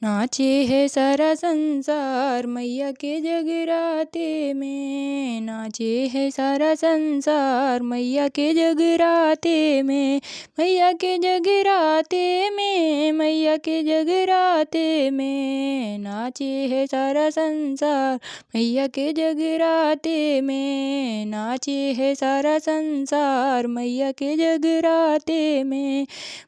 नाचे है सारा संसार मैया के जगराते में। नाचे है सारा संसार मैया के जगराते में। मैया के जगराते में, मैया के जगराते में। नाचे है सारा संसार मैया के जगराते में। नाचे है सारा संसार मैया के जगराते में।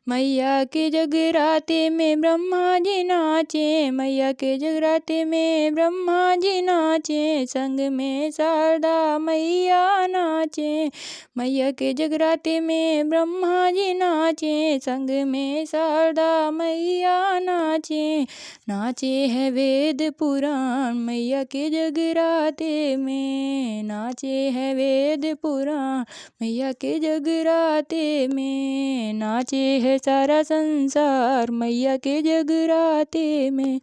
मैया के जगराते में ब्रह्मा जी नाचे। मैया के जगराते में ब्रह्मा जी नाचे। संग में शारदा मैया नाचे। मैया के जगराते में ब्रह्मा जी नाचे। संग में शारदा मैया नाचे। नाचे है वेद पुराण मैया के जगराते में। नाचे है वेद पुराण मैया के जगराते में। नाचे है सारा संसार मैया के जगराते में।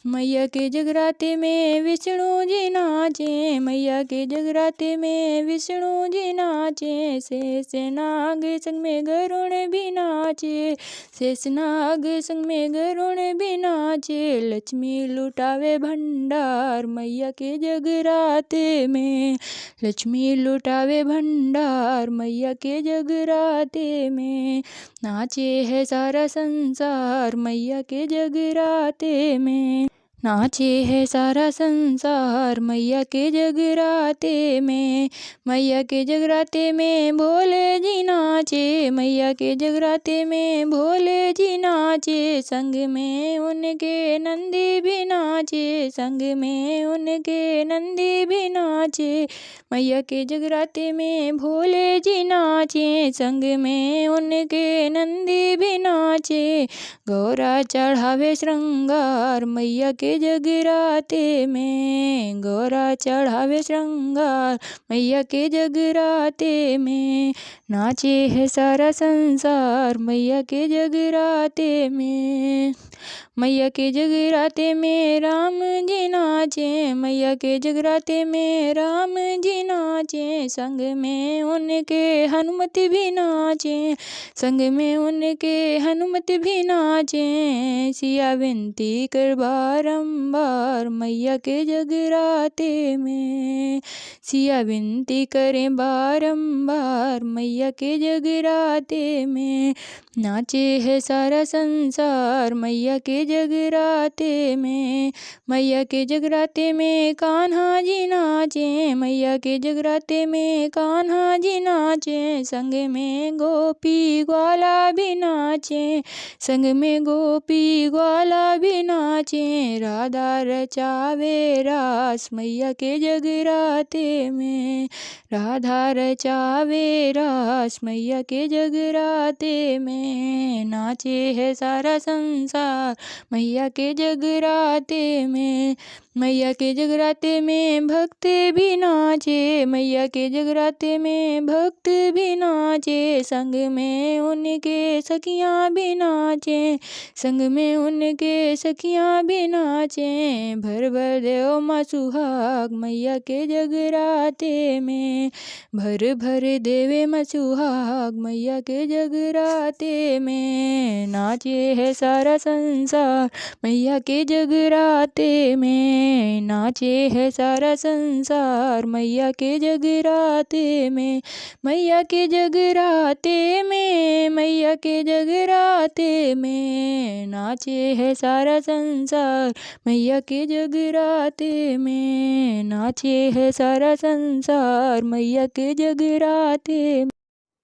मैया के जगराते में विष्णु जी नाचे। मैया के जगराते में विष्णु जी नाचे। शेष नाग संग में गरुण भी नाचे। शेष नाग संग में गरुण भी नाचे। लक्ष्मी लुटावे भंडार मैया के जगराते में। लक्ष्मी लुटावे भंडार मैया के जगराते में। नाचे है सारा संसार मैया के जगराते में। नाचे है सारा संसार मैया के जगराते में। मैया के जगराते में भोले जी नाचे। मैया के जगराते में भोले जी नाचे। संग में उनके नंदी भी नाचे। संग में उनके नंदी भी नाचे। मैया के जगराते में भोले जी नाचे। संग में उनके नंदी भी नाचे। गौरा चढ़ावे श्रृंगार मैया के जगराते में। गौरा चढ़ावे श्रृंगार मैया के जगराते में। नाचे है सारा संसार मैया के जगराते में। मैया के जगराते में राम जी नाचे। मैया के जगराते में राम जी नाचे। संग में उनके हनुमत भी नाचे। संग में उनके हनुमत भी नाचे। सिया विनती कर बारंबार मैया के जगराते में। सिया विनती करें बारंबार मैया के जगराते में। नाचे है सारा संसार मैया के जगराते में। मैया के जगराते में कान्हा जी नाचे। मैया के जगराते में कान्हा जी नाचे। संग में गोपी ग्वाला भी नाचे। संग में गोपी ग्वाला भी नाचे। राधा रचावे रास मैया के जगराते में। राधा रचावे रास मैया के जगराते में। नाचे है सारा संसार मैया के जगराते में। मैया के जगराते में भक्त भी नाचे। मैया के जगराते में भक्त भी नाचे। संग में उनके सखियाँ भी नाचे। संग में उनके सखियाँ भी नाचे। भर भर देओ माँ सुहाग मैया के जगराते में। भर भर देवे माँ सुहाग मैया के जगराते में। नाचे है सारा संसार मैया के जगराते में। नाचे है सारा संसार मैया के जगराते में। मैया के जगराते में। मैया के जगराते में। नाचे है सारा संसार मैया के जगराते में। नाचे है सारा संसार मैया के जगराते में।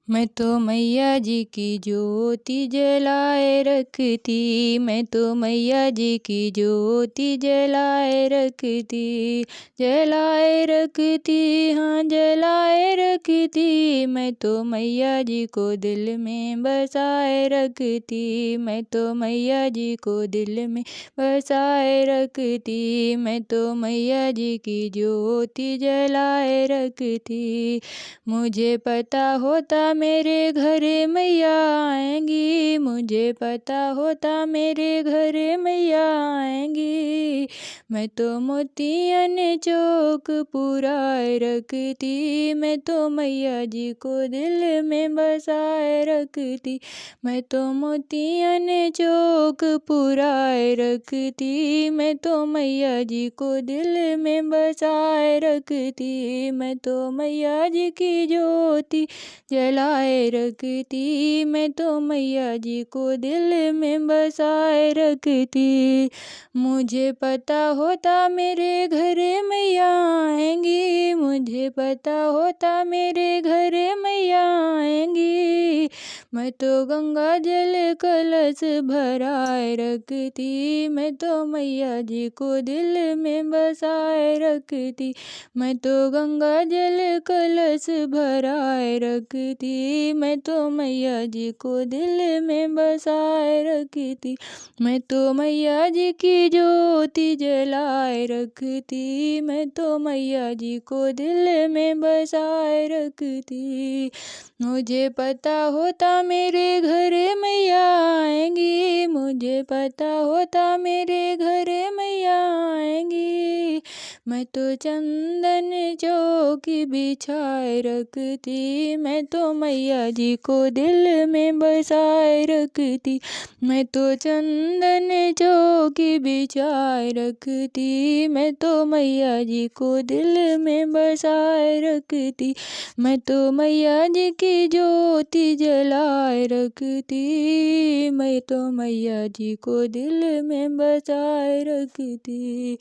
मैं तो मैया जी की ज्योति जलाए रखती। मैं तो मैया जी की ज्योति जलाए रखती। जलाए रखती, हाँ जलाए रखती। मैं तो मैया जी को दिल में बसाए रखती। मैं तो मैया जी को दिल में बसाए रखती। मैं तो मैया जी की ज्योति जलाए रखती। मुझे पता होता मेरे घर मैया आएंगी। मुझे पता होता मेरे घर मैया आएंगी। मैं तो मोतियन चौक पुराए रखती, मैं तो मैया जी को दिल में बसाए रखती। मैं तो मोतियन चौक पुराए रखती, मैं तो मैया जी को दिल में बसाए रखती। मैं तो मैया जी की ज्योति जलाए रखती, मैं तो मैया जी को दिल में बसाए रखती। मुझे पता होता मेरे घर मैया आएंगी, मुझे पता होता मेरे घर मैया आएंगी। मैं तो गंगा जल कलश भराए रखती, मैं तो मैया जी को दिल में बसाए रखती। मैं तो गंगा जल कलश भराए रखती, मैं तो मैया जी को दिल में बसाए रखती। मैं तो मैया जी की ज्योति जलाए रखती, मैं तो मैया जी को दिल में बसाए रखती। मुझे पता होता मेरे घर मैया आएंगी, मुझे पता होता मेरे घर मैया आएंगी। मैं तो चंदन चौकी बिछाए रखती, मैं तो मैया जी को दिल में बसाए रखती। मैं तो चंदन चौकी बिछाए रखती, मैं तो मैया जी को दिल में बसाए रखती। मैं तो मैया जी की ज्योति जलाए रखती, मैं तो मैया जी को दिल में बसाए रखती।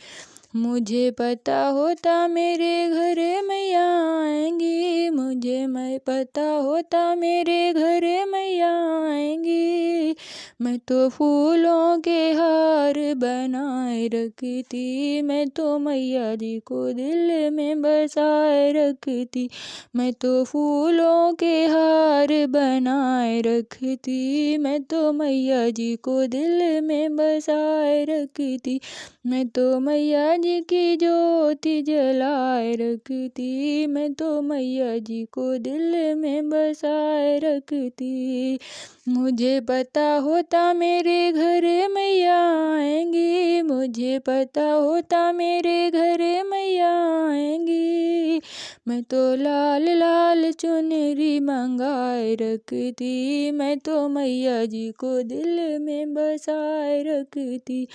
मुझे पता होता मेरे घर मैया आएंगी, मुझे मैं पता होता मेरे घर मैया आएंगी। मैं तो फूलों के हार बनाए रखती, मैं तो मैया जी को दिल में बसाए रखती। मैं तो फूलों के हार बनाए रखती, मैं तो मैया जी को दिल में बसाए रखती। मैं तो मैया जी की ज्योति जलाए रखती, मैं तो मैया जी को दिल में बसाए रखती। मुझे पता होता मेरे घर मैया आएंगी, मुझे पता होता मेरे घर मैया आएंगी। मैं तो लाल लाल चुनरी मंगाए रखती, मैं तो मैया जी को दिल में बसाए रखती।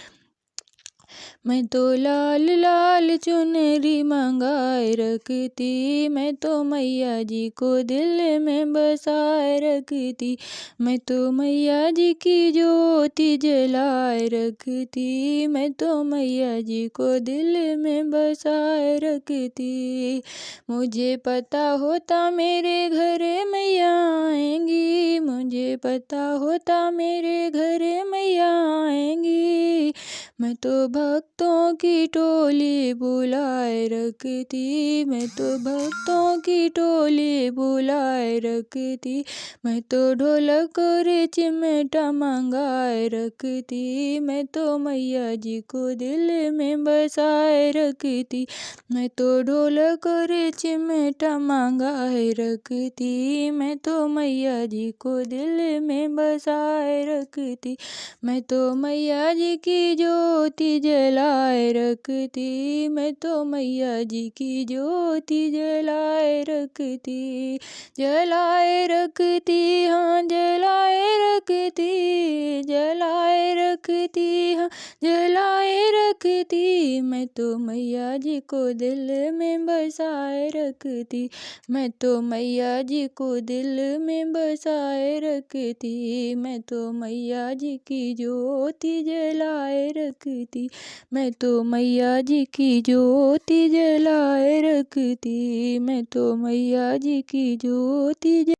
मैं तो लाल लाल चुनरी मंगाए रखती, मैं तो मैया जी को दिल में बसाए रखती। मैं तो मैया जी की ज्योति जलाए रखती, मैं तो मैया जी को दिल में बसाए रखती। मुझे पता होता मेरे घर मैया आएंगी, मुझे पता होता मेरे घर मैया आएंगी। मैं तो भक्तों की टोली बुलाए रखती, मैं तो भक्तों की टोली बुलाए रखती। मैं तो ढोलक और चिमटा मंगाए रखती, मैं तो मैया जी को दिल में बसाए रखती। मैं तो ढोलक और चिमटा मंगाए रखती, मैं तो मैया जी को दिल में बसाए रखती। मैं तो मैया जी की ज्योति जलाए रखती, मैं तो मैया जी की ज्योति जलाए रखती। जलाए रखती, हाँ जलाए रखती, जलाए रखती, हाँ जलाए रखती। मैं तो मैया जी को दिल में बसाए रखती, मैं तो मैया जी को दिल में बसाए रखती। मैं तो मैया जी की ज्योति जलाए रखती, मैं तो मैया जी की ज्योति जलाए रखती। मैं तो मैया जी की ज्योति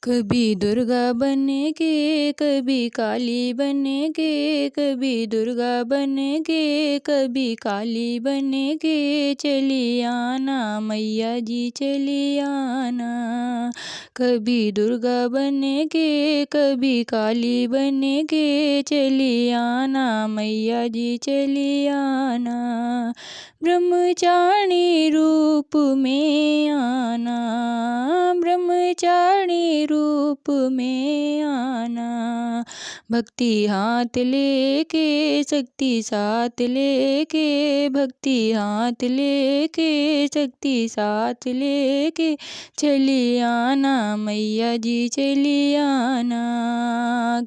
कभी दुर्गा बने के, कभी काली बने के, कभी दुर्गा बने के, कभी काली बने के। चली आना मैया जी चली आना। कभी दुर्गा बने के, कभी काली बने के। चली आना मैया जी चली आना। ब्रह्मचारिणी रूप में आना, ब्रह्मचारिणी रूप में आना। भक्ति हाथ लेके शक्ति साथ लेके, भक्ति हाथ लेके शक्ति साथ लेके चली आना मैया जी चली आना।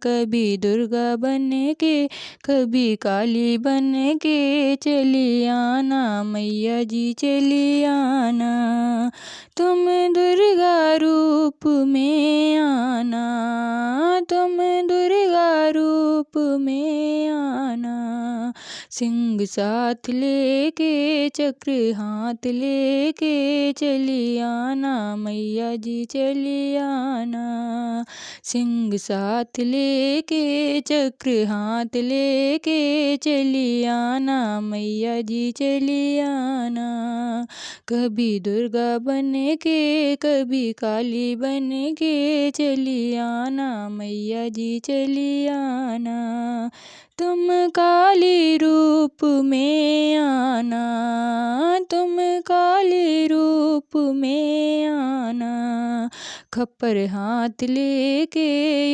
कभी दुर्गा बन के कभी काली बन के चली आना मैया जी चली आना। तुम दुर्गा रूप में आना, तुम दुर्गा रूप में आना। सिंह साथ लेके चक्र हाथ लेके चली आना मैया जी चली आना। सिंह साथ लेके चक्र हाथ लेके चली आना मैया जी चली आना। कभी दुर्गा बन के कभी काली बन के चली आना मैया जी चली आना। तुम काली रूप में आना, तुम काली रूप में आना। खप्पर हाथ लेके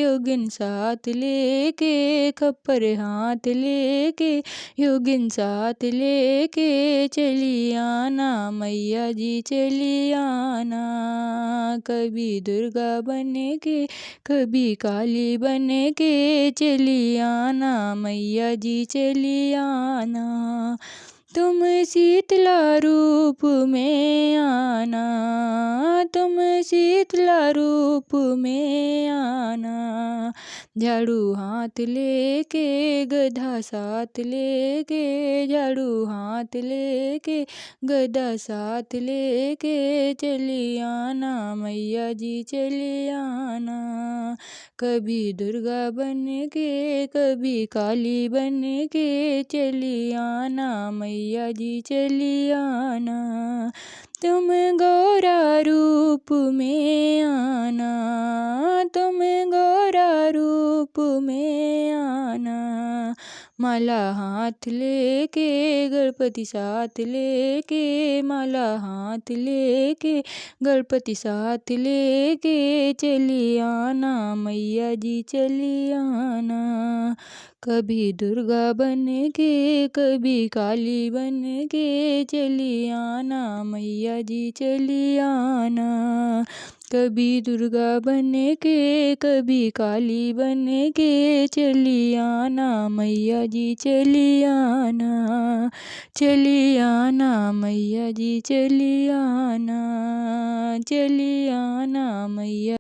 योगिन साथ लेके, खप्पर हाथ लेके योगिन साथ लेके चली आना मैया जी चली आना। कभी दुर्गा बन के कभी काली बन के चली आना मैया जी चली आना। तुम शीतला रूप में आना, तुम शीतला रूप में आना। झाड़ू हाथ लेके गधा साथ लेके, झाड़ू हाथ लेके गधा साथ लेके चली आना मैया जी चली आना। कभी दुर्गा बन के कभी काली बन के चली आना मैया जी चली आना। तुम गौरा रूप में आना, तुम गौरा रूप में आना। माला हाथ लेके गणपति साथ लेके, माला हाथ लेके गणपति साथ लेके चली आना मैया जी चली आना। कभी दुर्गा बन के कभी काली बन के चली आना मैया जी चली आना। कभी दुर्गा बन के कभी काली बन के चली आना मैया जी चली आना। चली आना मैया जी चली आना, चली आना मैया।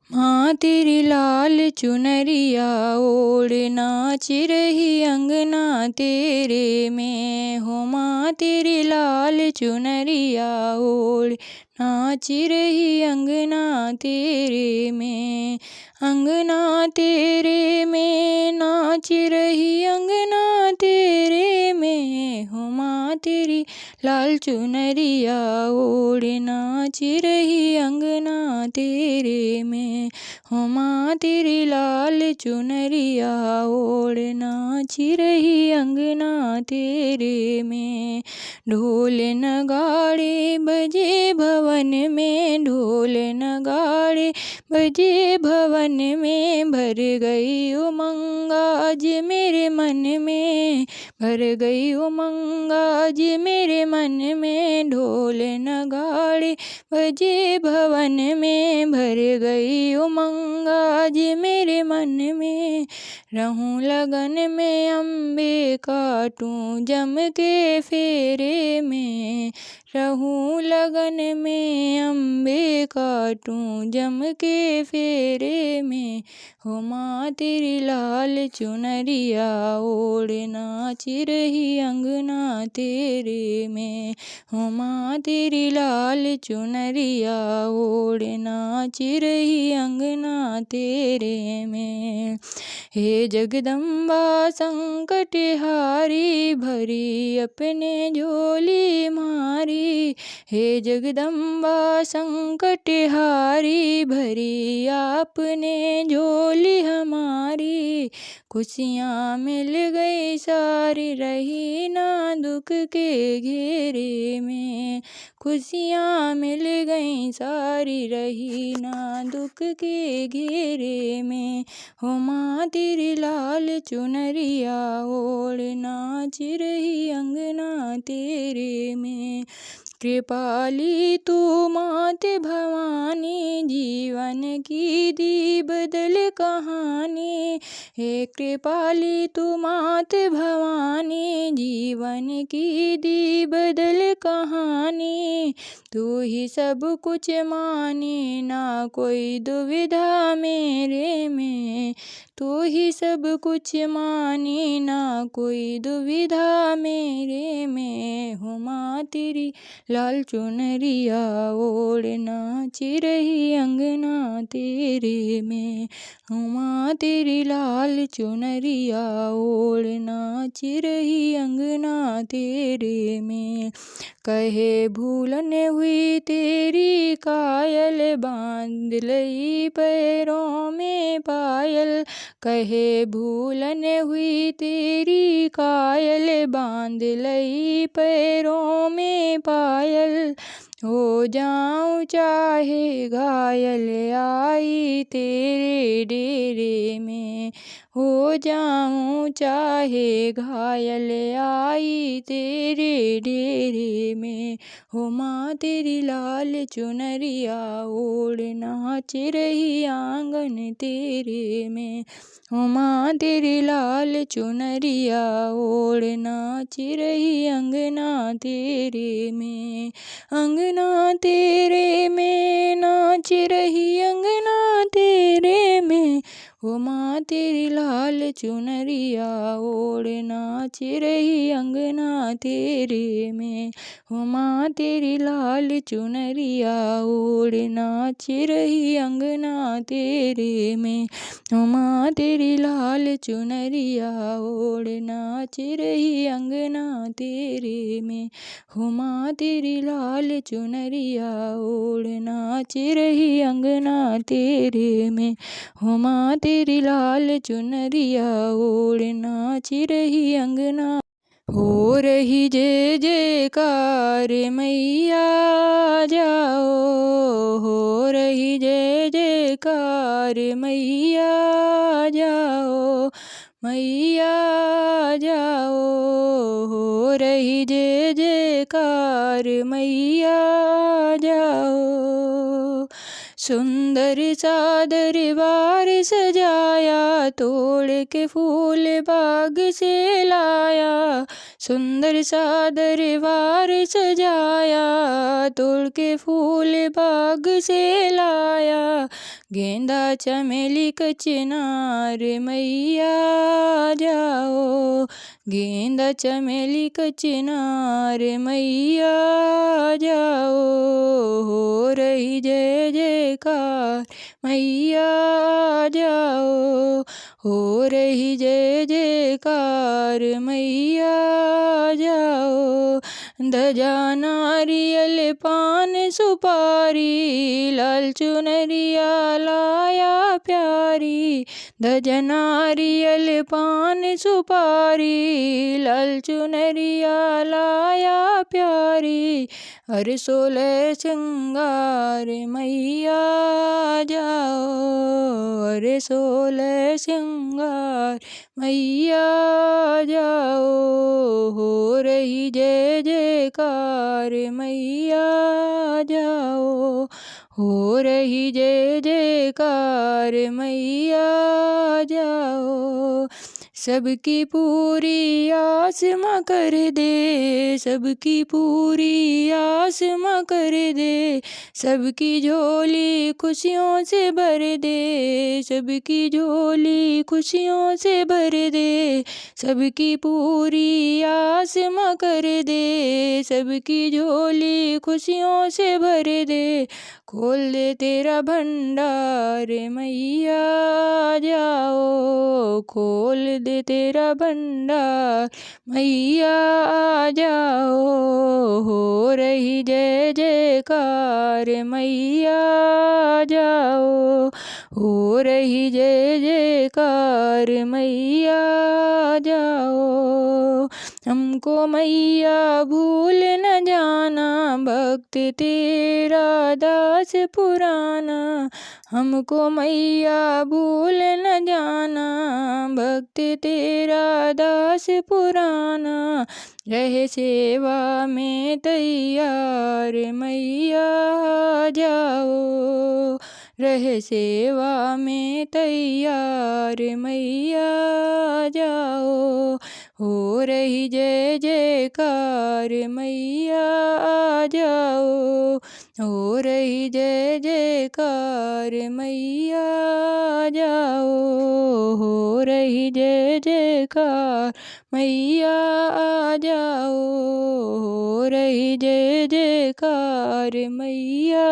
माँ तेरी लाल चुनरिया ओढ़ नाच रही अंगना तेरे में हो। माँ तेरी लाल चुनरिया ओढ़ नाच रही अंगना तेरे में, अंगना तेरे में नाच रही अंगना तेरे में हो। माँ तेरी लाल चुनरिया ओढ़ नाच रही अंगना तेरे में हो। माँ तेरी लाल चुनरिया ओढ़ नाच रही अंगना तेरे में। ढोल नगाड़े बजे भवन में, ढोल नगाड़े बजे भवन में भर गई उमंग आज मेरे मन में, भर गई उमंग आज मेरे मन में। ढोल नगाड़े बजे भवन में भर गई उमंग आज मेरे मन में। रहूं लगन में अम्बे काटूं जम के फेरे में, रहूं लगन में अम्बे काटूं जम के फेरे में हो। माँ तेरी लाल चुनरिया ओढ़ नाच रही अंगना तेरे में हो। माँ तेरी लाल चुनरिया ओढ़ नाच रही अंगना तेरे में। हे जगदम्बा संकट हारी भरी अपने झोली मारी, हे जगदम्बा संकट हारी भरी आपने झोली हमारी। खुशियाँ मिल गई सारी रही ना दुख के घेरे में, खुशियाँ मिल गईं सारी रही ना दुख के घेरे में। हो माँ तेरी लाल चुनरिया ओढ़ नाच रही अंगना तेरे में। कृपाली तू मात भवानी जीवन की दी बदल कहानी। हे कृपाली तू मात भवानी जीवन की दी बदल कहानी। तू ही सब कुछ माने ना कोई दुविधा मेरे में। तू ही सब कुछ माने ना कोई दुविधा मेरे में। हो माँ तेरी लाल चुनरिया ओढ़ नाच रही अंगना तेरे में। हो माँ तेरी लाल चुनरिया ओढ़ नाच रही अंगना तेरे में। कहे भूलन हुई तेरी कायल बांध लई पैरों में पायल। कहे भूलन हुई तेरी कायल बांध लई पैरों में पायल। हो जाऊं चाहे घायल आई तेरे डेरे में। हो जाऊं चाहे घायल आई तेरे डेरे में। हो माँ तेरी लाल चुनरिया ओढ़ नाच रही आंगन तेरे में। हो माँ तेरी लाल चुनरिया ओढ़ नाच रही अंगना तेरे में। अंगना तेरे में नाच रही अंगना तेरे में। हो माँ तेरी लाल चुनरिया ओढ़ नाच रही अंगना तेरे में। हो माँ तेरी लाल चुनरिया ओढ़ नाच रही अंगना तेरे में। हो माँ तेरी लाल चुनरिया ओढ़ नाच रही अंगना तेरे में। हो माँ तेरी लाल चुनरिया ओढ़ नाच रही अंगना तेरे में। हो माँ तेरी लाल चुनरिया ओढ़ नाच रही अंगना। हो रही जय जयकार मैया जाओ। हो रही जय जयकार मैया जाओ। मैया जाओ। हो रही जय जयकार मैया जाओ। सुंदर सा दरबार सजाया तोड़ के फूल बाग से लाया। सुंदर सा दरबार सजाया तोड़ के फूल बाग से लाया। गेंदा चमेली कचनार मैया जाओ। गेंदा चमेली कचनार मैया जाओ। हो रही जय जयकार मैया जाओ। हो रही जय जयकार मैया जाओ। ध्वजा नारियल पान सुपारी लाल चुनरिया लाया प्यारी। ध्वजा नारियल पान सुपारी लाल चुनरिया लाया प्यारी। हर 16 श्रृंगार मैया जाओ। हर 16 श्रृंगार मैया जाओ। हो रही जय जयकार मैया जाओ। हो रही जय जयकार मैया जाओ। सबकी पूरी आस माँ कर दे। सबकी पूरी आस माँ कर दे। सबकी झोली खुशियों से भर दे। सबकी झोली खुशियों से भर दे। सबकी पूरी आस माँ कर दे। सबकी झोली खुशियों से भर दे। खोल दे तेरा भंडार मैया जाओ। खोल दे तेरा भंडार मैया जाओ। हो रही जय जयकार मैया जाओ। हो रही जय जयकार मैया जाओ। हमको मैया भूल न जाना, भक्त तेरा दास पुराना। हमको मैया भूल न जाना, भक्त तेरा दास पुराना। रहे सेवा में तैयार मैया आ जाओ, रहे सेवा में तैयार मैया आ जाओ। हो रही जय जयकार मैया आ जाओ, हो रही जय जयकार मैया आ जाओ, हो रही जय जयकार मैया आ जाओ, हो रही जय जयकार मैया।